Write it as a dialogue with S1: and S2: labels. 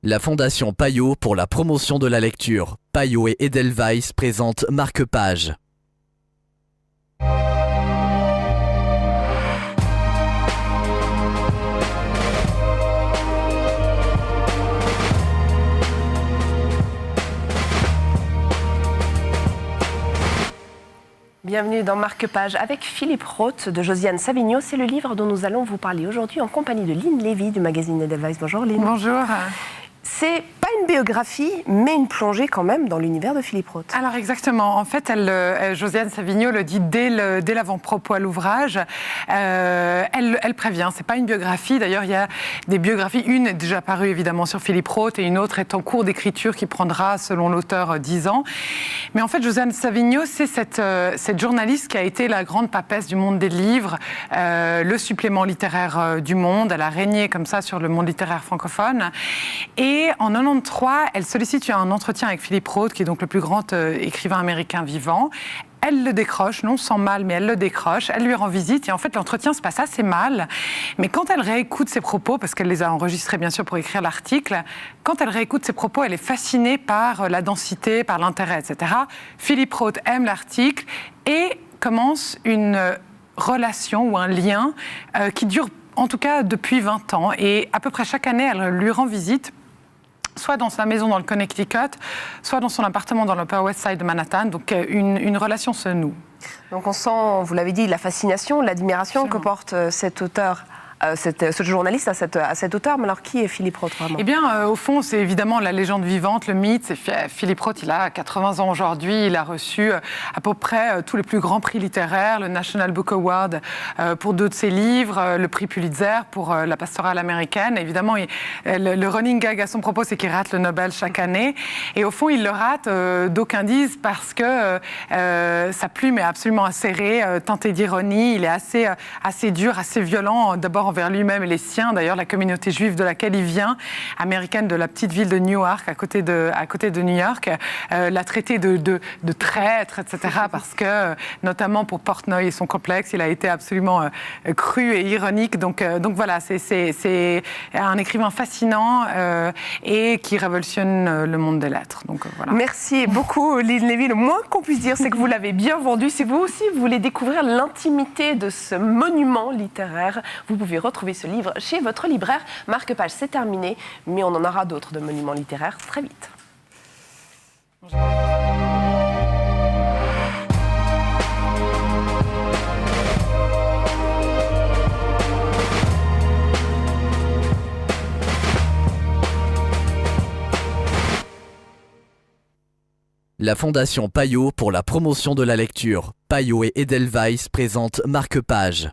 S1: La Fondation Payot pour la promotion de la lecture. Payot et Edelweiss présentent Marque-Page.
S2: Bienvenue dans Marque-Page avec Philippe Roth de Josiane Savigno. C'est le livre dont nous allons vous parler aujourd'hui en compagnie de Lynn Lévy du magazine Edelweiss. Bonjour Lynn.
S3: Bonjour.
S2: C'est pas une biographie, mais une plongée quand même dans l'univers de Philippe Roth.
S3: Alors exactement. En fait, Josiane Savigno le dit dès l'avant-propos à l'ouvrage. Elle prévient. C'est pas une biographie. D'ailleurs, il y a des biographies. Une est déjà parue évidemment sur Philippe Roth et une autre est en cours d'écriture qui prendra, selon l'auteur, 10 ans. Mais en fait, Josiane Savigno, c'est cette journaliste qui a été la grande papesse du monde des livres, le supplément littéraire du Monde. Elle a régné comme ça sur le monde littéraire francophone. Et en 93, elle sollicite un entretien avec Philippe Roth, qui est donc le plus grand écrivain américain vivant. Elle le décroche, non sans mal, mais elle le décroche. Elle lui rend visite et en fait, l'entretien se passe assez mal. Mais quand elle réécoute ses propos, parce qu'elle les a enregistrés bien sûr pour écrire l'article, quand elle réécoute ses propos, elle est fascinée par la densité, par l'intérêt, etc. Philippe Roth aime l'article et commence une relation ou un lien qui dure en tout cas depuis 20 ans. Et à peu près chaque année, elle lui rend visite, soit dans sa maison dans le Connecticut, soit dans son appartement dans l'Upper West Side de Manhattan. Donc une relation se noue.
S2: Donc on sent, vous l'avez dit, la fascination, l'admiration que porte cet auteur, ce journaliste à cet auteur. Mais alors qui est Philippe Roth vraiment ?
S3: Eh bien, au fond, c'est évidemment la légende vivante, le mythe. C'est Philippe Roth, il a 80 ans aujourd'hui. Il a reçu à peu près tous les plus grands prix littéraires, le National Book Award pour 2 de ses livres, le prix Pulitzer pour La pastorale américaine. Évidemment, le running gag à son propos, c'est qu'il rate le Nobel chaque année. Et au fond, il le rate, d'aucuns disent, parce que sa plume est absolument acérée, teintée d'ironie. Il est assez dur, assez violent, d'abord envers lui-même et les siens. D'ailleurs, la communauté juive de laquelle il vient, américaine de la petite ville de Newark, à côté de New York, l'a traité de traître, etc. Parce que, notamment pour Portnoy et son complexe, il a été absolument cru et ironique. Donc voilà, c'est un écrivain fascinant et qui révolutionne le monde des lettres. Donc, voilà.
S2: Merci beaucoup Lynn Lévy. Le moins qu'on puisse dire, c'est que vous l'avez bien vendu. Si vous aussi vous voulez découvrir l'intimité de ce monument littéraire, vous pouvez retrouver ce livre chez votre libraire. Marque-Page, c'est terminé, mais on en aura d'autres de monuments littéraires très vite.
S1: La Fondation Payot pour la promotion de la lecture. Payot et Edelweiss présentent Marque-Page.